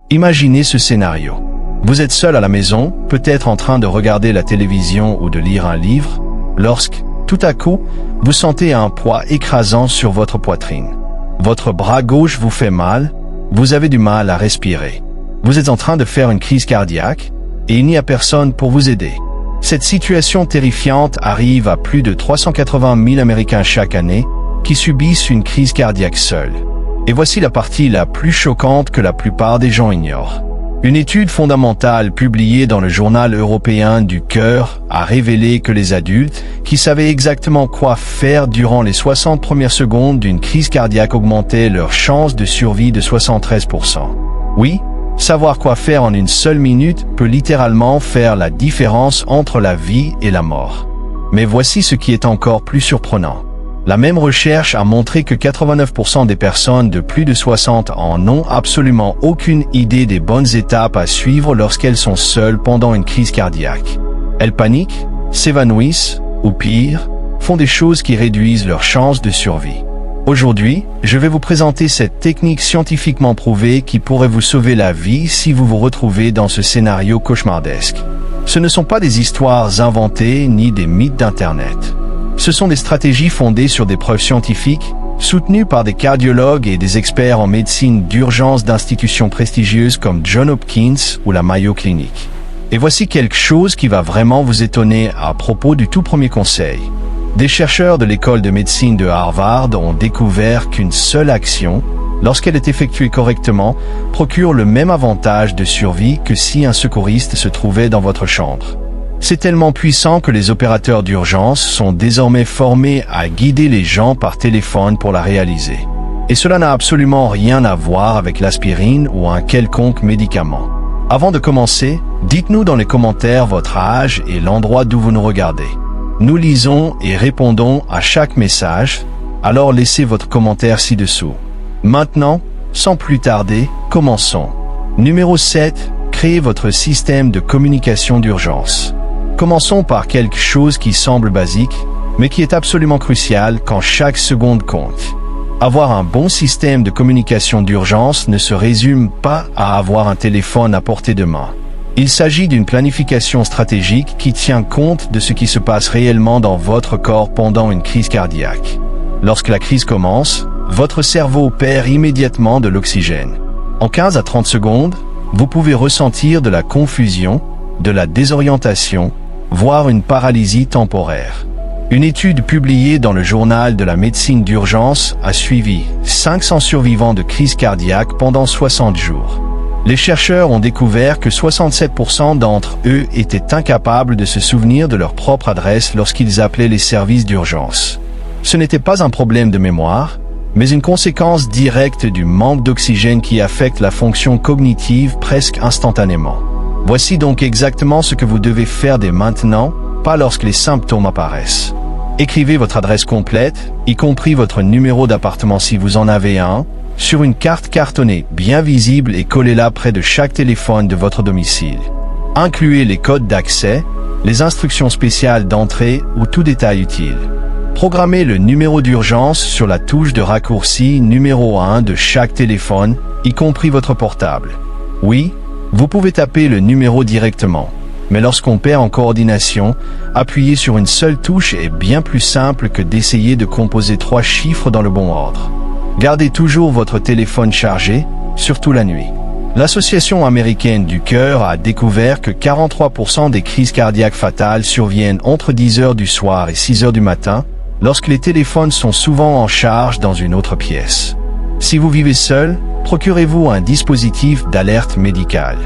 Imaginez ce scénario. Vous êtes seul à la maison, peut-être en train de regarder la télévision ou de lire un livre, lorsque, tout à coup, vous sentez un poids écrasant sur votre poitrine. Votre bras gauche vous fait mal, vous avez du mal à respirer. Vous êtes en train de faire une crise cardiaque et il n'y a personne pour vous aider. Cette situation terrifiante arrive à plus de 380 000 Américains chaque année qui subissent une crise cardiaque seuls. Et voici la partie la plus choquante que la plupart des gens ignorent. Une étude fondamentale publiée dans le Journal européen du cœur a révélé que les adultes qui savaient exactement quoi faire durant les 60 premières secondes d'une crise cardiaque augmentaient leurs chances de survie de 73%. Oui, savoir quoi faire en une seule minute peut littéralement faire la différence entre la vie et la mort. Mais voici ce qui est encore plus surprenant. La même recherche a montré que 89% des personnes de plus de 60 ans n'ont absolument aucune idée des bonnes étapes à suivre lorsqu'elles sont seules pendant une crise cardiaque. Elles paniquent, s'évanouissent, ou pire, font des choses qui réduisent leurs chances de survie. Aujourd'hui, je vais vous présenter cette technique scientifiquement prouvée qui pourrait vous sauver la vie si vous vous retrouvez dans ce scénario cauchemardesque. Ce ne sont pas des histoires inventées ni des mythes d'Internet. Ce sont des stratégies fondées sur des preuves scientifiques, soutenues par des cardiologues et des experts en médecine d'urgence d'institutions prestigieuses comme Johns Hopkins ou la Mayo Clinic. Et voici quelque chose qui va vraiment vous étonner à propos du tout premier conseil. Des chercheurs de l'école de médecine de Harvard ont découvert qu'une seule action, lorsqu'elle est effectuée correctement, procure le même avantage de survie que si un secouriste se trouvait dans votre chambre. C'est tellement puissant que les opérateurs d'urgence sont désormais formés à guider les gens par téléphone pour la réaliser. Et cela n'a absolument rien à voir avec l'aspirine ou un quelconque médicament. Avant de commencer, dites-nous dans les commentaires votre âge et l'endroit d'où vous nous regardez. Nous lisons et répondons à chaque message, alors laissez votre commentaire ci-dessous. Maintenant, sans plus tarder, commençons. Numéro 7. Créez votre système de communication d'urgence. Commençons par quelque chose qui semble basique, mais qui est absolument crucial quand chaque seconde compte. Avoir un bon système de communication d'urgence ne se résume pas à avoir un téléphone à portée de main. Il s'agit d'une planification stratégique qui tient compte de ce qui se passe réellement dans votre corps pendant une crise cardiaque. Lorsque la crise commence, votre cerveau perd immédiatement de l'oxygène. En 15 à 30 secondes, vous pouvez ressentir de la confusion, de la désorientation, voire une paralysie temporaire. Une étude publiée dans le journal de la médecine d'urgence a suivi 500 survivants de crise cardiaque pendant 60 jours. Les chercheurs ont découvert que 67% d'entre eux étaient incapables de se souvenir de leur propre adresse lorsqu'ils appelaient les services d'urgence. Ce n'était pas un problème de mémoire, mais une conséquence directe du manque d'oxygène qui affecte la fonction cognitive presque instantanément. Voici donc exactement ce que vous devez faire dès maintenant, pas lorsque les symptômes apparaissent. Écrivez votre adresse complète, y compris votre numéro d'appartement si vous en avez un, sur une carte cartonnée bien visible et collez-la près de chaque téléphone de votre domicile. Incluez les codes d'accès, les instructions spéciales d'entrée ou tout détail utile. Programmez le numéro d'urgence sur la touche de raccourci numéro 1 de chaque téléphone, y compris votre portable. Oui, vous pouvez taper le numéro directement, mais lorsqu'on perd en coordination, appuyer sur une seule touche est bien plus simple que d'essayer de composer 3 chiffres dans le bon ordre. Gardez toujours votre téléphone chargé, surtout la nuit. L'Association américaine du cœur a découvert que 43% des crises cardiaques fatales surviennent entre 10 heures du soir et 6 heures du matin, lorsque les téléphones sont souvent en charge dans une autre pièce. Si vous vivez seul, procurez-vous un dispositif d'alerte médicale.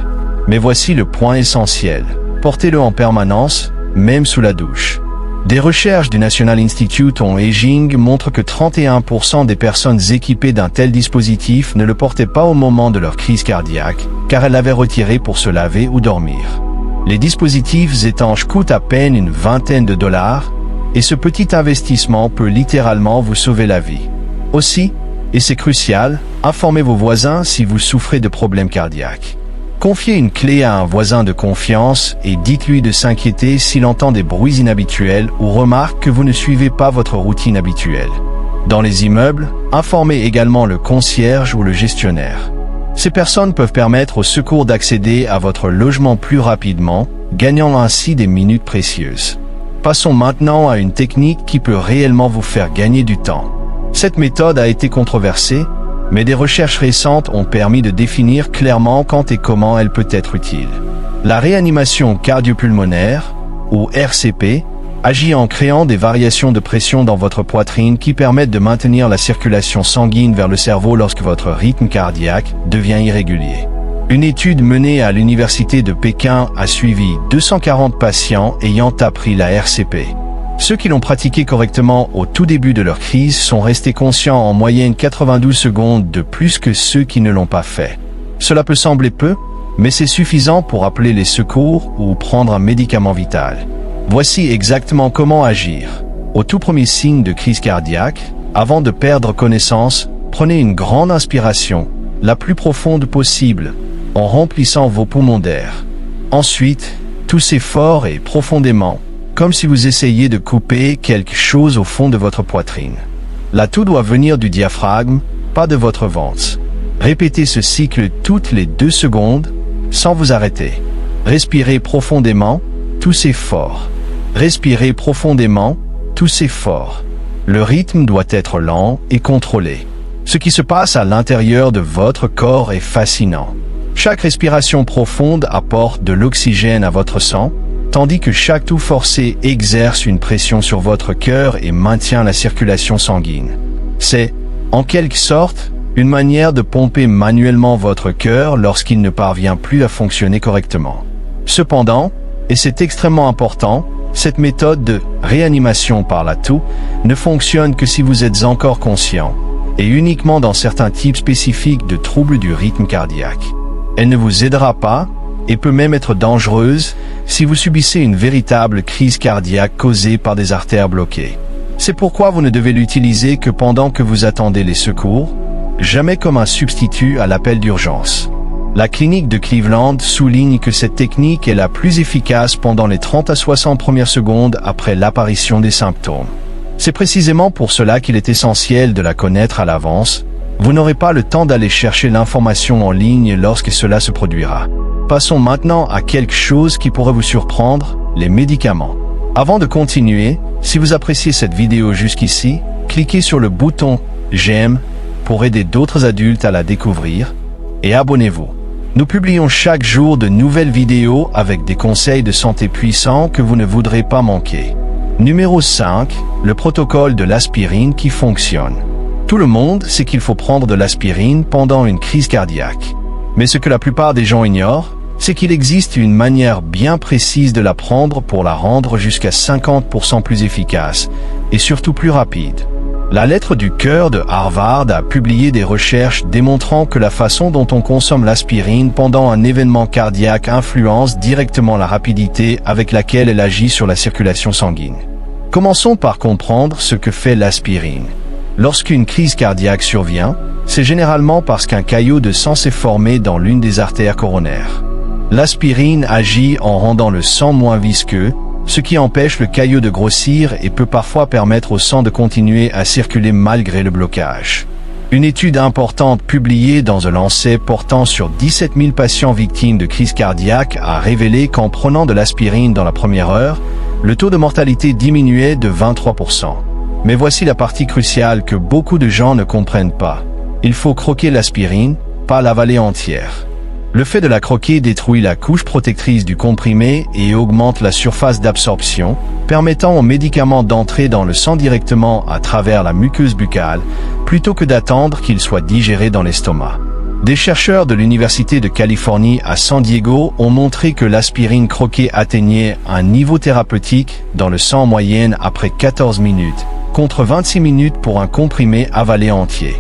Mais voici le point essentiel. Portez-le en permanence, même sous la douche. Des recherches du National Institute on Aging montrent que 31% des personnes équipées d'un tel dispositif ne le portaient pas au moment de leur crise cardiaque, car elles l'avaient retiré pour se laver ou dormir. Les dispositifs étanches coûtent à peine une vingtaine de dollars, et ce petit investissement peut littéralement vous sauver la vie. Aussi, et c'est crucial, informez vos voisins si vous souffrez de problèmes cardiaques. Confiez une clé à un voisin de confiance et dites-lui de s'inquiéter s'il entend des bruits inhabituels ou remarque que vous ne suivez pas votre routine habituelle. Dans les immeubles, informez également le concierge ou le gestionnaire. Ces personnes peuvent permettre aux secours d'accéder à votre logement plus rapidement, gagnant ainsi des minutes précieuses. Passons maintenant à une technique qui peut réellement vous faire gagner du temps. Cette méthode a été controversée, mais des recherches récentes ont permis de définir clairement quand et comment elle peut être utile. La réanimation cardio-pulmonaire, ou RCP, agit en créant des variations de pression dans votre poitrine qui permettent de maintenir la circulation sanguine vers le cerveau lorsque votre rythme cardiaque devient irrégulier. Une étude menée à l'université de Pékin a suivi 240 patients ayant appris la RCP. Ceux qui l'ont pratiqué correctement au tout début de leur crise sont restés conscients en moyenne 92 secondes de plus que ceux qui ne l'ont pas fait. Cela peut sembler peu, mais c'est suffisant pour appeler les secours ou prendre un médicament vital. Voici exactement comment agir. Au tout premier signe de crise cardiaque, avant de perdre connaissance, prenez une grande inspiration, la plus profonde possible, en remplissant vos poumons d'air. Ensuite, toussez fort et profondément, comme si vous essayiez de couper quelque chose au fond de votre poitrine. La toux doit venir du diaphragme, pas de votre ventre. Répétez ce cycle toutes les 2 secondes, sans vous arrêter. Respirez profondément, toussez fort. Respirez profondément, toussez fort. Le rythme doit être lent et contrôlé. Ce qui se passe à l'intérieur de votre corps est fascinant. Chaque respiration profonde apporte de l'oxygène à votre sang, tandis que chaque toux forcé exerce une pression sur votre cœur et maintient la circulation sanguine. C'est, en quelque sorte, une manière de pomper manuellement votre cœur lorsqu'il ne parvient plus à fonctionner correctement. Cependant, et c'est extrêmement important, cette méthode de réanimation par la toux ne fonctionne que si vous êtes encore conscient, et uniquement dans certains types spécifiques de troubles du rythme cardiaque. Elle ne vous aidera pas, et peut même être dangereuse, si vous subissez une véritable crise cardiaque causée par des artères bloquées. C'est pourquoi vous ne devez l'utiliser que pendant que vous attendez les secours, jamais comme un substitut à l'appel d'urgence. La clinique de Cleveland souligne que cette technique est la plus efficace pendant les 30 à 60 premières secondes après l'apparition des symptômes. C'est précisément pour cela qu'il est essentiel de la connaître à l'avance. Vous n'aurez pas le temps d'aller chercher l'information en ligne lorsque cela se produira. Passons maintenant à quelque chose qui pourrait vous surprendre, les médicaments. Avant de continuer, si vous appréciez cette vidéo jusqu'ici, cliquez sur le bouton « J'aime » pour aider d'autres adultes à la découvrir, et abonnez-vous. Nous publions chaque jour de nouvelles vidéos avec des conseils de santé puissants que vous ne voudrez pas manquer. Numéro 5, le protocole de l'aspirine qui fonctionne. Tout le monde sait qu'il faut prendre de l'aspirine pendant une crise cardiaque. Mais ce que la plupart des gens ignorent, c'est qu'il existe une manière bien précise de la prendre pour la rendre jusqu'à 50% plus efficace, et surtout plus rapide. La lettre du cœur de Harvard a publié des recherches démontrant que la façon dont on consomme l'aspirine pendant un événement cardiaque influence directement la rapidité avec laquelle elle agit sur la circulation sanguine. Commençons par comprendre ce que fait l'aspirine. Lorsqu'une crise cardiaque survient, c'est généralement parce qu'un caillot de sang s'est formé dans l'une des artères coronaires. L'aspirine agit en rendant le sang moins visqueux, ce qui empêche le caillot de grossir et peut parfois permettre au sang de continuer à circuler malgré le blocage. Une étude importante publiée dans The Lancet portant sur 17 000 patients victimes de crise cardiaque a révélé qu'en prenant de l'aspirine dans la première heure, le taux de mortalité diminuait de 23%. Mais voici la partie cruciale que beaucoup de gens ne comprennent pas. Il faut croquer l'aspirine, pas l'avaler entière. Le fait de la croquer détruit la couche protectrice du comprimé et augmente la surface d'absorption, permettant au médicament d'entrer dans le sang directement à travers la muqueuse buccale, plutôt que d'attendre qu'il soit digéré dans l'estomac. Des chercheurs de l'Université de Californie à San Diego ont montré que l'aspirine croquée atteignait un niveau thérapeutique dans le sang en moyenne après 14 minutes, contre 26 minutes pour un comprimé avalé entier.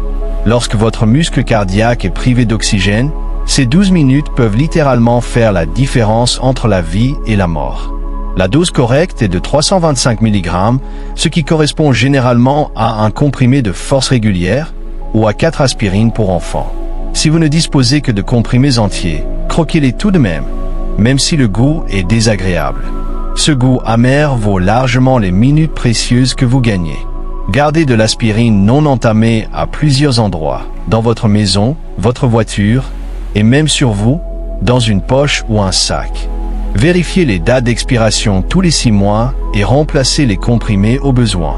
Lorsque votre muscle cardiaque est privé d'oxygène, ces 12 minutes peuvent littéralement faire la différence entre la vie et la mort. La dose correcte est de 325 mg, ce qui correspond généralement à un comprimé de force régulière ou à 4 aspirines pour enfants. Si vous ne disposez que de comprimés entiers, croquez-les tout de même si le goût est désagréable. Ce goût amer vaut largement les minutes précieuses que vous gagnez. Gardez de l'aspirine non entamée à plusieurs endroits, dans votre maison, votre voiture et même sur vous, dans une poche ou un sac. Vérifiez les dates d'expiration tous les 6 mois et remplacez les comprimés au besoin.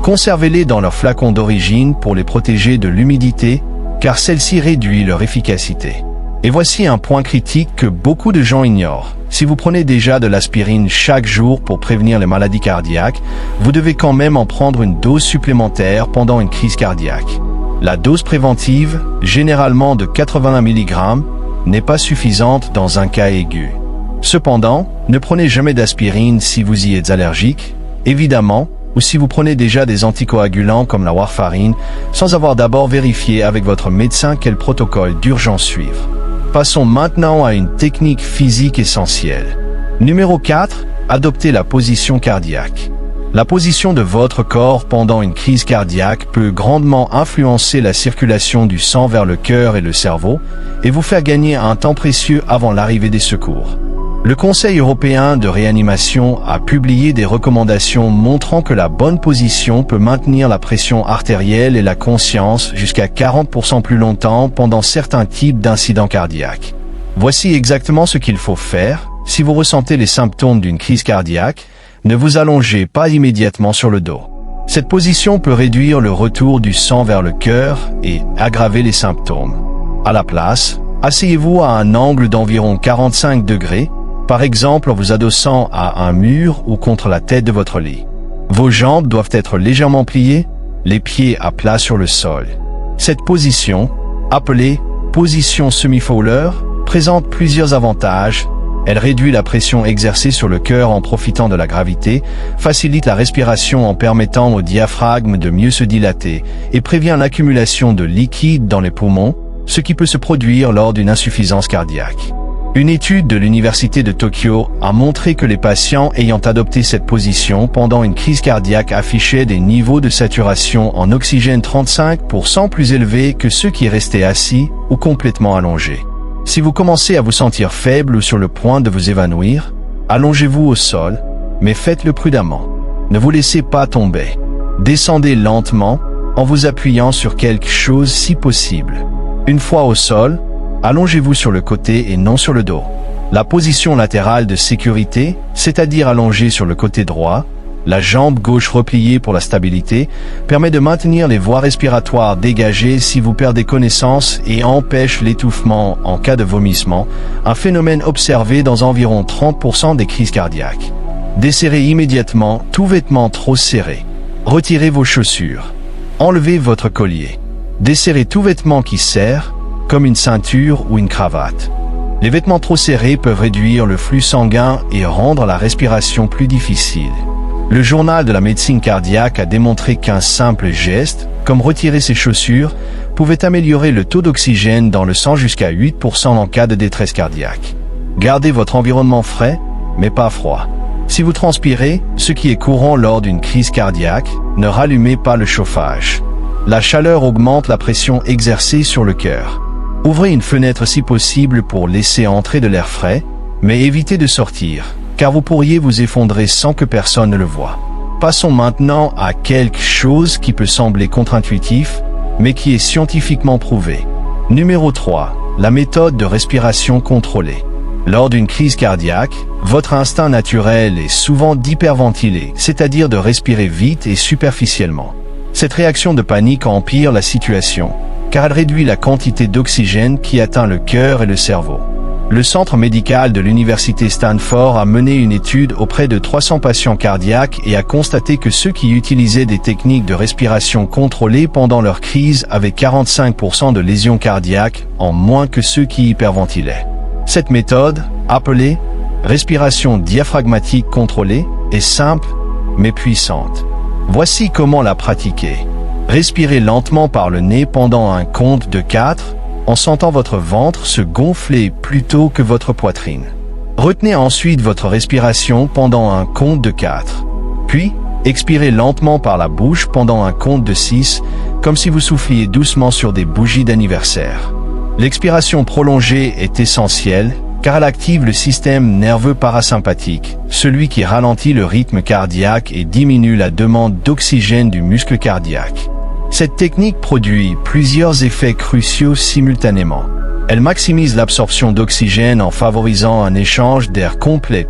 Conservez-les dans leur flacon d'origine pour les protéger de l'humidité, car celle-ci réduit leur efficacité. Et voici un point critique que beaucoup de gens ignorent. Si vous prenez déjà de l'aspirine chaque jour pour prévenir les maladies cardiaques, vous devez quand même en prendre une dose supplémentaire pendant une crise cardiaque. La dose préventive, généralement de 80 mg, n'est pas suffisante dans un cas aigu. Cependant, ne prenez jamais d'aspirine si vous y êtes allergique, évidemment, ou si vous prenez déjà des anticoagulants comme la warfarine, sans avoir d'abord vérifié avec votre médecin quel protocole d'urgence suivre. Passons maintenant à une technique physique essentielle. Numéro 4. Adoptez la position cardiaque. La position de votre corps pendant une crise cardiaque peut grandement influencer la circulation du sang vers le cœur et le cerveau et vous faire gagner un temps précieux avant l'arrivée des secours. Le Conseil européen de réanimation a publié des recommandations montrant que la bonne position peut maintenir la pression artérielle et la conscience jusqu'à 40% plus longtemps pendant certains types d'incidents cardiaques. Voici exactement ce qu'il faut faire. Si vous ressentez les symptômes d'une crise cardiaque, ne vous allongez pas immédiatement sur le dos. Cette position peut réduire le retour du sang vers le cœur et aggraver les symptômes. À la place, asseyez-vous à un angle d'environ 45 degrés, par exemple en vous adossant à un mur ou contre la tête de votre lit. Vos jambes doivent être légèrement pliées, les pieds à plat sur le sol. Cette position, appelée position semi-Fowler, présente plusieurs avantages. Elle réduit la pression exercée sur le cœur en profitant de la gravité, facilite la respiration en permettant au diaphragme de mieux se dilater et prévient l'accumulation de liquide dans les poumons, ce qui peut se produire lors d'une insuffisance cardiaque. Une étude de l'Université de Tokyo a montré que les patients ayant adopté cette position pendant une crise cardiaque affichaient des niveaux de saturation en oxygène 35% plus élevés que ceux qui restaient assis ou complètement allongés. Si vous commencez à vous sentir faible ou sur le point de vous évanouir, allongez-vous au sol, mais faites-le prudemment. Ne vous laissez pas tomber. Descendez lentement en vous appuyant sur quelque chose si possible. Une fois au sol, allongez-vous sur le côté et non sur le dos. La position latérale de sécurité, c'est-à-dire allongée sur le côté droit, la jambe gauche repliée pour la stabilité, permet de maintenir les voies respiratoires dégagées si vous perdez connaissance et empêche l'étouffement en cas de vomissement, un phénomène observé dans environ 30% des crises cardiaques. Desserrez immédiatement tout vêtement trop serré. Retirez vos chaussures. Enlevez votre collier. Desserrez tout vêtement qui serre, comme une ceinture ou une cravate. Les vêtements trop serrés peuvent réduire le flux sanguin et rendre la respiration plus difficile. Le journal de la médecine cardiaque a démontré qu'un simple geste, comme retirer ses chaussures, pouvait améliorer le taux d'oxygène dans le sang jusqu'à 8% en cas de détresse cardiaque. Gardez votre environnement frais, mais pas froid. Si vous transpirez, ce qui est courant lors d'une crise cardiaque, ne rallumez pas le chauffage. La chaleur augmente la pression exercée sur le cœur. Ouvrez une fenêtre si possible pour laisser entrer de l'air frais, mais évitez de sortir, car vous pourriez vous effondrer sans que personne ne le voie. Passons maintenant à quelque chose qui peut sembler contre-intuitif, mais qui est scientifiquement prouvé. Numéro 3. La méthode de respiration contrôlée. Lors d'une crise cardiaque, votre instinct naturel est souvent d'hyperventiler, c'est-à-dire de respirer vite et superficiellement. Cette réaction de panique empire la situation, car elle réduit la quantité d'oxygène qui atteint le cœur et le cerveau. Le centre médical de l'université Stanford a mené une étude auprès de 300 patients cardiaques et a constaté que ceux qui utilisaient des techniques de respiration contrôlée pendant leur crise avaient 45% de lésions cardiaques en moins que ceux qui hyperventilaient. Cette méthode, appelée respiration diaphragmatique contrôlée, est simple mais puissante. Voici comment la pratiquer. Respirez lentement par le nez pendant un compte de 4, en sentant votre ventre se gonfler plus tôt que votre poitrine. Retenez ensuite votre respiration pendant un compte de 4. Puis, expirez lentement par la bouche pendant un compte de 6, comme si vous souffliez doucement sur des bougies d'anniversaire. L'expiration prolongée est essentielle, car elle active le système nerveux parasympathique, celui qui ralentit le rythme cardiaque et diminue la demande d'oxygène du muscle cardiaque. Cette technique produit plusieurs effets cruciaux simultanément. Elle maximise l'absorption d'oxygène en favorisant un échange d'air complet.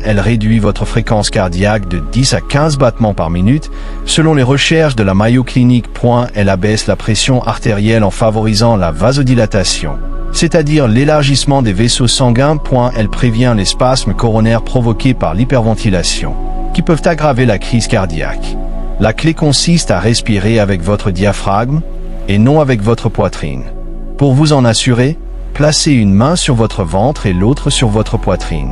Elle réduit votre fréquence cardiaque de 10 à 15 battements par minute. Selon les recherches de la Mayo Clinic. Elle abaisse la pression artérielle en favorisant la vasodilatation, c'est-à-dire l'élargissement des vaisseaux sanguins. Elle prévient les spasmes coronaires provoqués par l'hyperventilation, qui peuvent aggraver la crise cardiaque. La clé consiste à respirer avec votre diaphragme et non avec votre poitrine. Pour vous en assurer, placez une main sur votre ventre et l'autre sur votre poitrine.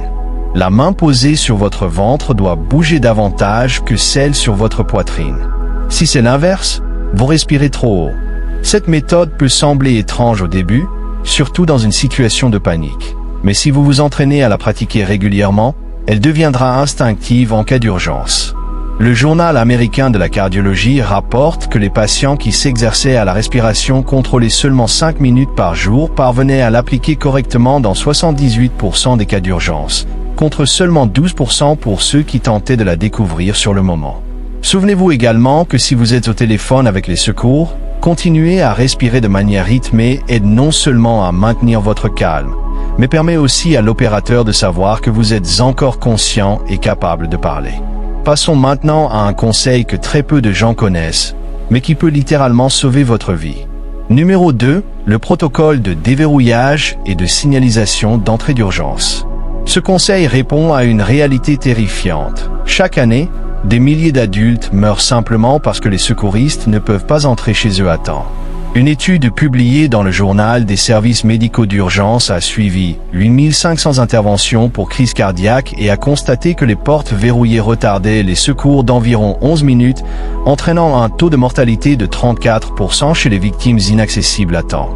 La main posée sur votre ventre doit bouger davantage que celle sur votre poitrine. Si c'est l'inverse, vous respirez trop haut. Cette méthode peut sembler étrange au début, surtout dans une situation de panique. Mais si vous vous entraînez à la pratiquer régulièrement, elle deviendra instinctive en cas d'urgence. Le journal américain de la cardiologie rapporte que les patients qui s'exerçaient à la respiration contrôlée seulement 5 minutes par jour parvenaient à l'appliquer correctement dans 78% des cas d'urgence, contre seulement 12% pour ceux qui tentaient de la découvrir sur le moment. Souvenez-vous également que si vous êtes au téléphone avec les secours, continuer à respirer de manière rythmée aide non seulement à maintenir votre calme, mais permet aussi à l'opérateur de savoir que vous êtes encore conscient et capable de parler. Passons maintenant à un conseil que très peu de gens connaissent, mais qui peut littéralement sauver votre vie. Numéro 2, le protocole de déverrouillage et de signalisation d'entrée d'urgence. Ce conseil répond à une réalité terrifiante. Chaque année, des milliers d'adultes meurent simplement parce que les secouristes ne peuvent pas entrer chez eux à temps. Une étude publiée dans le journal des services médicaux d'urgence a suivi 8500 interventions pour crise cardiaque et a constaté que les portes verrouillées retardaient les secours d'environ 11 minutes, entraînant un taux de mortalité de 34% chez les victimes inaccessibles à temps.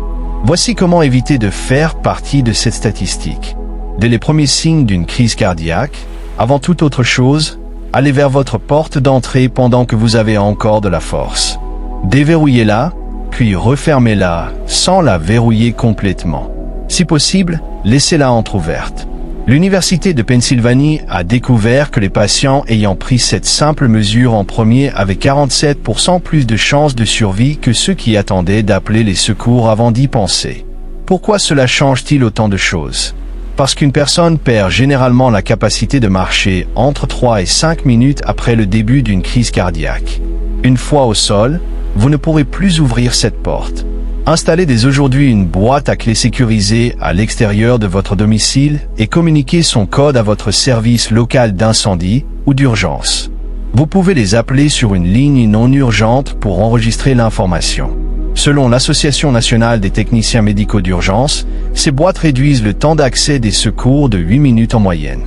Voici comment éviter de faire partie de cette statistique. Dès les premiers signes d'une crise cardiaque, avant toute autre chose, allez vers votre porte d'entrée pendant que vous avez encore de la force. Déverrouillez-la, puis refermez-la sans la verrouiller complètement. Si possible, laissez-la entrouverte. L'Université de Pennsylvanie a découvert que les patients ayant pris cette simple mesure en premier avaient 47% plus de chances de survie que ceux qui attendaient d'appeler les secours avant d'y penser. Pourquoi cela change-t-il autant de choses ? Parce qu'une personne perd généralement la capacité de marcher entre 3 et 5 minutes après le début d'une crise cardiaque. Une fois au sol, vous ne pourrez plus ouvrir cette porte. Installez dès aujourd'hui une boîte à clé sécurisée à l'extérieur de votre domicile et communiquez son code à votre service local d'incendie ou d'urgence. Vous pouvez les appeler sur une ligne non urgente pour enregistrer l'information. Selon l'Association nationale des techniciens médicaux d'urgence, ces boîtes réduisent le temps d'accès des secours de 8 minutes en moyenne.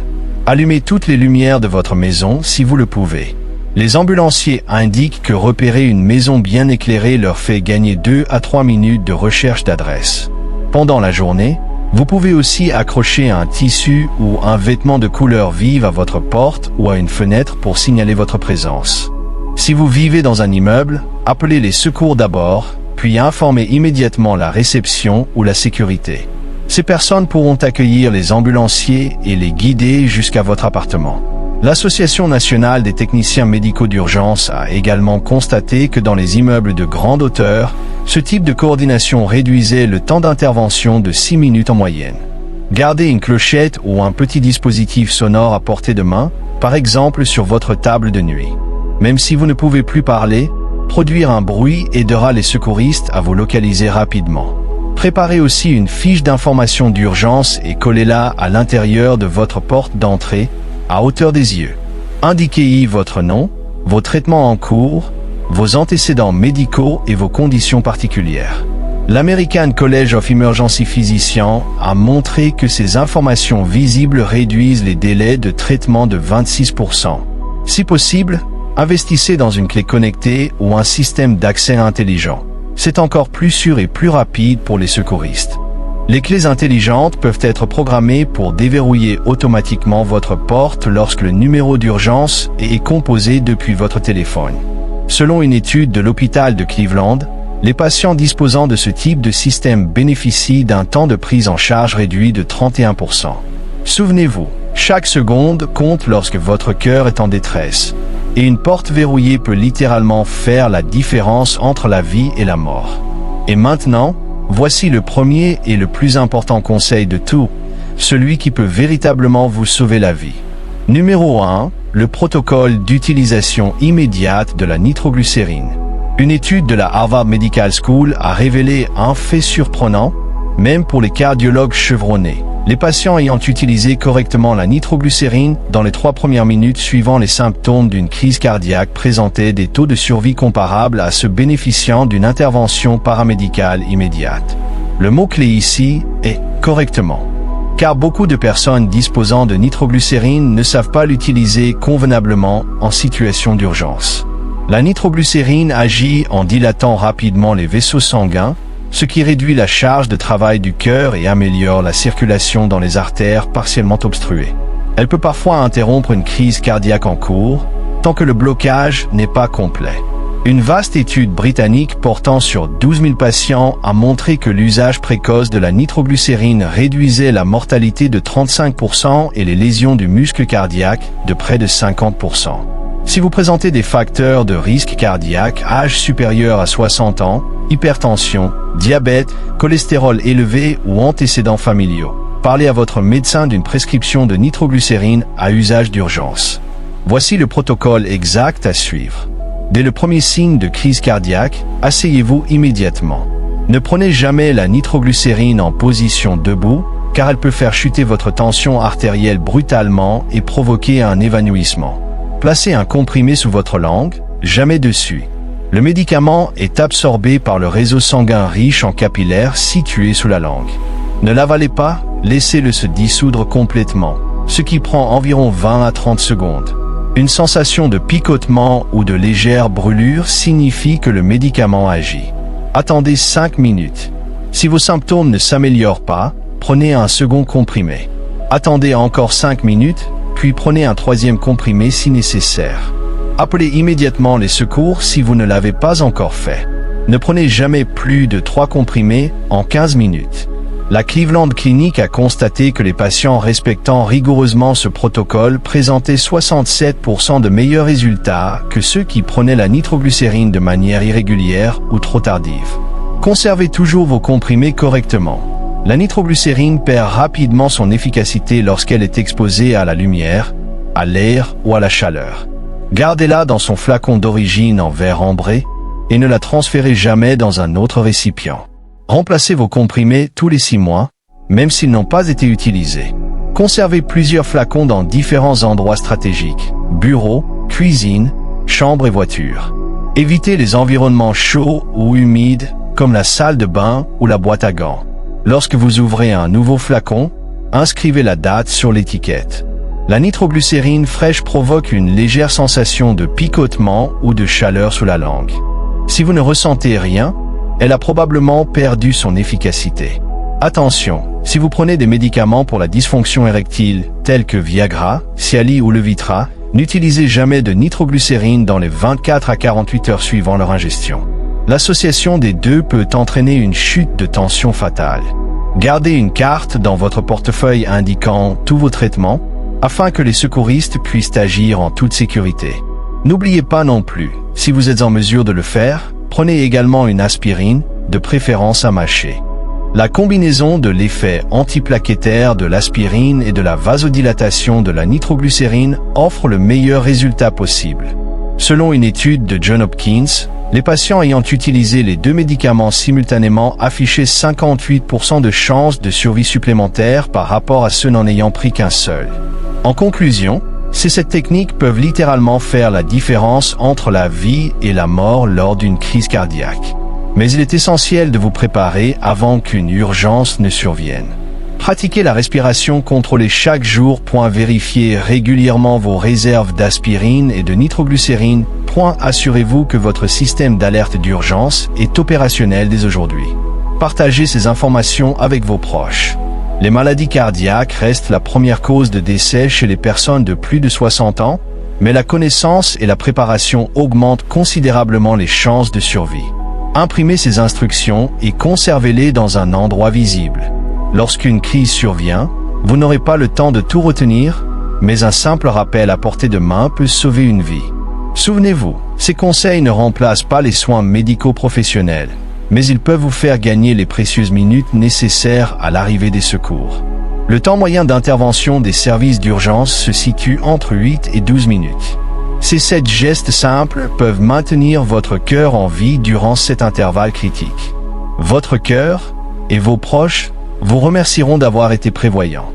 Allumez toutes les lumières de votre maison si vous le pouvez. Les ambulanciers indiquent que repérer une maison bien éclairée leur fait gagner 2 à 3 minutes de recherche d'adresse. Pendant la journée, vous pouvez aussi accrocher un tissu ou un vêtement de couleur vive à votre porte ou à une fenêtre pour signaler votre présence. Si vous vivez dans un immeuble, appelez les secours d'abord, puis informez immédiatement la réception ou la sécurité. Ces personnes pourront accueillir les ambulanciers et les guider jusqu'à votre appartement. L'Association nationale des techniciens médicaux d'urgence a également constaté que dans les immeubles de grande hauteur, ce type de coordination réduisait le temps d'intervention de 6 minutes en moyenne. Gardez une clochette ou un petit dispositif sonore à portée de main, par exemple sur votre table de nuit. Même si vous ne pouvez plus parler, produire un bruit aidera les secouristes à vous localiser rapidement. Préparez aussi une fiche d'information d'urgence et collez-la à l'intérieur de votre porte d'entrée, à hauteur des yeux. Indiquez-y votre nom, vos traitements en cours, vos antécédents médicaux et vos conditions particulières. L'American College of Emergency Physicians a montré que ces informations visibles réduisent les délais de traitement de 26%. Si possible, investissez dans une clé connectée ou un système d'accès intelligent. C'est encore plus sûr et plus rapide pour les secouristes. Les clés intelligentes peuvent être programmées pour déverrouiller automatiquement votre porte lorsque le numéro d'urgence est composé depuis votre téléphone. Selon une étude de l'hôpital de Cleveland, les patients disposant de ce type de système bénéficient d'un temps de prise en charge réduit de 31%. Souvenez-vous, chaque seconde compte lorsque votre cœur est en détresse. Et une porte verrouillée peut littéralement faire la différence entre la vie et la mort. Et maintenant, Voici le premier et le plus important conseil de tout, celui qui peut véritablement vous sauver la vie. Numéro 1. Le protocole d'utilisation immédiate de la nitroglycérine. Une étude de la Harvard Medical School a révélé un fait surprenant, même pour les cardiologues chevronnés. Les patients ayant utilisé correctement la nitroglycérine dans les 3 premières minutes suivant les symptômes d'une crise cardiaque présentaient des taux de survie comparables à ceux bénéficiant d'une intervention paramédicale immédiate. Le mot-clé ici est « correctement ». Car beaucoup de personnes disposant de nitroglycérine ne savent pas l'utiliser convenablement en situation d'urgence. La nitroglycérine agit en dilatant rapidement les vaisseaux sanguins, ce qui réduit la charge de travail du cœur et améliore la circulation dans les artères partiellement obstruées. Elle peut parfois interrompre une crise cardiaque en cours, tant que le blocage n'est pas complet. Une vaste étude britannique portant sur 12 000 patients a montré que l'usage précoce de la nitroglycérine réduisait la mortalité de 35% et les lésions du muscle cardiaque de près de 50%. Si vous présentez des facteurs de risque cardiaque, âge supérieur à 60 ans, hypertension, diabète, cholestérol élevé ou antécédents familiaux, parlez à votre médecin d'une prescription de nitroglycérine à usage d'urgence. Voici le protocole exact à suivre. Dès le premier signe de crise cardiaque, asseyez-vous immédiatement. Ne prenez jamais la nitroglycérine en position debout, car elle peut faire chuter votre tension artérielle brutalement et provoquer un évanouissement. Placez un comprimé sous votre langue, jamais dessus. Le médicament est absorbé par le réseau sanguin riche en capillaires situé sous la langue. Ne l'avalez pas, laissez-le se dissoudre complètement, ce qui prend environ 20 à 30 secondes. Une sensation de picotement ou de légère brûlure signifie que le médicament agit. Attendez 5 minutes. Si vos symptômes ne s'améliorent pas, prenez un second comprimé. Attendez encore 5 minutes, puis prenez un troisième comprimé si nécessaire. Appelez immédiatement les secours si vous ne l'avez pas encore fait. Ne prenez jamais plus de 3 comprimés en 15 minutes. La Cleveland Clinic a constaté que les patients respectant rigoureusement ce protocole présentaient 67% de meilleurs résultats que ceux qui prenaient la nitroglycérine de manière irrégulière ou trop tardive. Conservez toujours vos comprimés correctement. La nitroglycérine perd rapidement son efficacité lorsqu'elle est exposée à la lumière, à l'air ou à la chaleur. Gardez-la dans son flacon d'origine en verre ambré et ne la transférez jamais dans un autre récipient. Remplacez vos comprimés tous les 6 mois, même s'ils n'ont pas été utilisés. Conservez plusieurs flacons dans différents endroits stratégiques, bureaux, cuisine, chambre et voiture. Évitez les environnements chauds ou humides, comme la salle de bain ou la boîte à gants. Lorsque vous ouvrez un nouveau flacon, inscrivez la date sur l'étiquette. La nitroglycérine fraîche provoque une légère sensation de picotement ou de chaleur sous la langue. Si vous ne ressentez rien, elle a probablement perdu son efficacité. Attention, si vous prenez des médicaments pour la dysfonction érectile, tels que Viagra, Cialis ou Levitra, n'utilisez jamais de nitroglycérine dans les 24 à 48 heures suivant leur ingestion. L'association des deux peut entraîner une chute de tension fatale. Gardez une carte dans votre portefeuille indiquant tous vos traitements, afin que les secouristes puissent agir en toute sécurité. N'oubliez pas non plus, si vous êtes en mesure de le faire, prenez également une aspirine, de préférence à mâcher. La combinaison de l'effet antiplaquettaire de l'aspirine et de la vasodilatation de la nitroglycérine offre le meilleur résultat possible. Selon une étude de Johns Hopkins, les patients ayant utilisé les 2 médicaments simultanément affichaient 58% de chances de survie supplémentaire par rapport à ceux n'en ayant pris qu'un seul. En conclusion, ces techniques peuvent littéralement faire la différence entre la vie et la mort lors d'une crise cardiaque. Mais il est essentiel de vous préparer avant qu'une urgence ne survienne. Pratiquez la respiration contrôlée chaque jour. Vérifiez régulièrement vos réserves d'aspirine et de nitroglycérine. Assurez-vous que votre système d'alerte d'urgence est opérationnel dès aujourd'hui. Partagez ces informations avec vos proches. Les maladies cardiaques restent la première cause de décès chez les personnes de plus de 60 ans, mais la connaissance et la préparation augmentent considérablement les chances de survie. Imprimez ces instructions et conservez-les dans un endroit visible. Lorsqu'une crise survient, vous n'aurez pas le temps de tout retenir, mais un simple rappel à portée de main peut sauver une vie. Souvenez-vous, ces conseils ne remplacent pas les soins médicaux professionnels. mais ils peuvent vous faire gagner les précieuses minutes nécessaires à l'arrivée des secours. Le temps moyen d'intervention des services d'urgence se situe entre 8 et 12 minutes. Ces 7 gestes simples peuvent maintenir votre cœur en vie durant cet intervalle critique. Votre cœur et vos proches vous remercieront d'avoir été prévoyants.